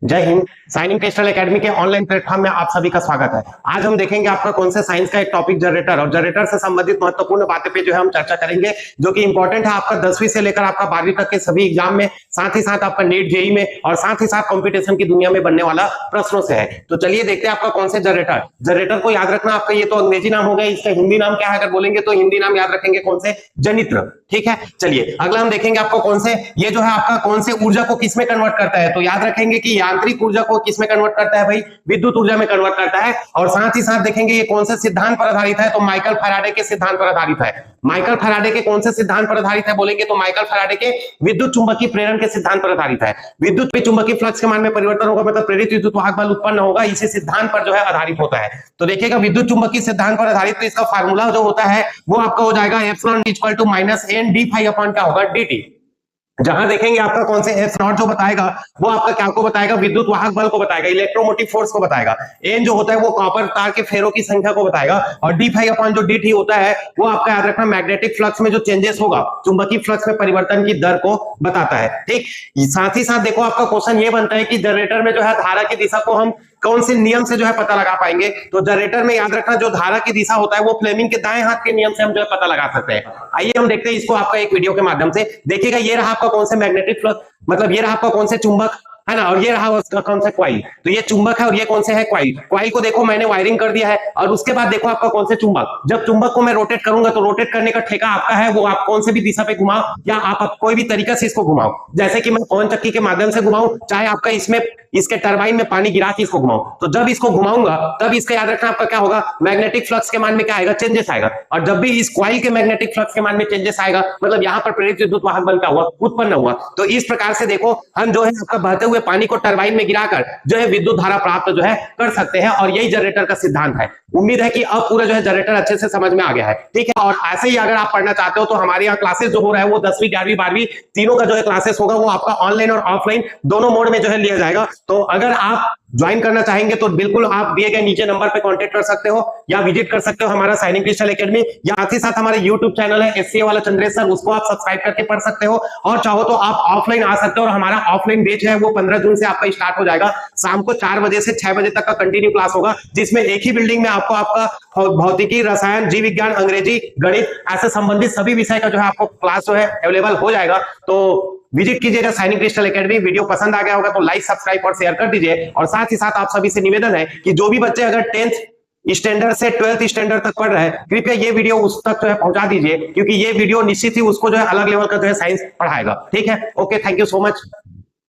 जय Hind. Signing crystal academy के online platform में आप सभी का स्वागत है। आज हम देखेंगे आपका कौन से साइंस का एक टॉपिक जनरेटर और जनरेटर से संबंधित महत्वपूर्ण बातें पे जो है हम चर्चा करेंगे, जो कि इंपॉर्टेंट है आपका 10वीं से लेकर आपका 12वीं तक के सभी एग्जाम में, साथ ही साथ आपका नीट जेई में और साथ ही साथ कंपटीशन की दुनिया में बनने वाला प्रश्नों से है। तो चलिए देखते हैं आपका कौन से जनरेटर। जनरेटर को याद रखना, आपका ये तो अंग्रेजी नाम हो गया, इसका हिंदी नाम क्या है अगर बोलेंगे तो हिंदी नाम याद रखेंगे कौन से, जनित्र। ठीक है, चलिए अगला हम देखेंगे आपको कौन से, ये जो है आपका कौन से ऊर्जा को किसमें कन्वर्ट करता है। तो याद रखेंगे कि यांत्रिक ऊर्जा को किसमें कन्वर्ट करता है भाई, विद्युत ऊर्जा में कन्वर्ट करता है। और साथ ही साथ देखेंगे ये कौन से सिद्धांत पर आधारित है, तो माइकल फैराडे के सिद्धांत पर आधारित है। माइकल फैराडे के कौन से सिद्धांत पर आधारित है बोलेंगे तो माइकल फैराडे के विद्युत चुंबकीय प्रेरण के सिद्धांत पर आधारित है। विद्युत में चुंबकीय फ्लक्स के मान में परिवर्तन होगा, मतलब प्रेरित विद्युत वाहक बल उत्पन्न होगा, इसी सिद्धांत पर जो है आधारित होता है। तो देखिएगा विद्युत चुंबकीय सिद्धांत पर आधारित, तो इसका फार्मूला जो होता है वो आपका हो जाएगा epsilon equal to minus n d phi upon क्या होगा, dt। जहां देखेंगे आपका कौन से एफ नॉट जो बताएगा वो आपका क्या को बताएगा, विद्युत वाहक बल को बताएगा, इलेक्ट्रोमोटिव फोर्स को बताएगा। एन जो होता है वो कॉपर तार के फेरों की संख्या को बताएगा। और डी फाई अपॉन जो dt होता है वो आपका याद रखना मैग्नेटिक फ्लक्स में जो चेंजेस होगा, चुंबकीय फ्लक्स में परिवर्तन की दर को बताता है। ठीक, साथ ही साथ देखो आपका क्वेश्चन ये बनता है कि जनरेटर में जो है धारा की दिशा को हम कौन से नियम से जो है पता लगा पाएंगे। तो जनरेटर में याद रखना जो धारा की दिशा होता है वो फ्लेमिंग के दाएं हाथ के नियम से हम जो है पता लगा सकते हैं। आइए हम देखते हैं इसको आपका एक वीडियो के माध्यम से। देखिएगा ये रहा आपका कौन से मैग्नेटिक फ्लक्स, मतलब ये रहा आपका कौन से चुंबक है ना, और ये रहा उसका कौन सा क्वाइल। तो ये चुंबक है और ये कौन से है क्वाइल। क्वाइल को देखो मैंने वायरिंग कर दिया है और उसके बाद देखो आपका कौन से चुंबक, जब चुंबक को मैं रोटेट करूंगा तो रोटेट करने का ठेका आपका है, वो आप कौन से भी दिशा पे घुमाओ या आप कोई भी तरीका से इसको घुमाओ। जैसे कि मैं पवन चक्की के माध्यम से घुमाऊं, चाहे आपका इसमें इसके टरबाइन में पानी गिरा के इसको घुमाऊं, तो जब इसको घुमाऊंगा तब इसका याद रखना आपका क्या होगा, मैग्नेटिक फ्लक्स के मान में क्या आएगा, चेंजेस आएगा। और जब भी इस क्वाइल के मैग्नेटिक फ्लक्स के मान में चेंजेस आएगा, मतलब यहां पर प्रेरित विद्युत वाहक बल क्या हुआ, उत्पन्न हुआ। तो इस प्रकार से देखो हम जो है आपका बहते हुए पानी को टरबाइन में गिराकर जो है विद्युत धारा प्राप्त जो है कर सकते हैं, और यही जनरेटर का सिद्धांत है। उम्मीद है कि अब पूरा जो है जनरेटर अच्छे से समझ में आ गया है। ठीक है, और ऐसे ही अगर आप पढ़ना चाहते हो तो हमारे यहाँ क्लासेस जो हो रहा है वो 10वीं 11वीं 12वीं तीनों का जो है क्लासेस होगा, वो आपका ऑनलाइन और ऑफलाइन दोनों मोड में जो है लिया जाएगा। तो अगर आप ज्वाइन करना चाहेंगे तो बिल्कुल आप दिए गए नीचे नंबर पे कांटेक्ट कर सकते हो या विजिट कर सकते हो हमारा साइनिंग क्रिस्टल एकेडमी, या साथ ही साथ हमारा यूट्यूब चैनल है एससीए वाला चंद्रेश सर, उसको आप सब्सक्राइब करके पढ़ सकते हो। और चाहो तो आप ऑफलाइन आ सकते हो, और हमारा ऑफलाइन बैच है वो 15 जून से आपका स्टार्ट हो जाएगा। शाम को 4 बजे से 6 बजे तक का कंटिन्यू क्लास होगा, जिसमें एक ही बिल्डिंग में आपको आपका भौतिकी, रसायन, जीव विज्ञान, अंग्रेजी, गणित ऐसे संबंधित सभी विषय का जो है आपको क्लास जो है अवेलेबल हो जाएगा। तो विजिट कीजिएगा साइनिंग क्रिस्टल एकेडमी। वीडियो पसंद आ गया होगा तो लाइक, सब्सक्राइब और शेयर कर दीजिए। और साथ ही साथ आप सभी से निवेदन है कि जो भी बच्चे अगर 10th स्टैंडर्ड से 12th स्टैंडर्ड तक पढ़ रहे हैं, कृपया ये वीडियो उस तक जो है पहुंचा दीजिए, क्योंकि ये वीडियो निश्चित ही उसको जो है अलग लेवल का जो है साइंस पढ़ाएगा। ठीक है, okay, thank you so much.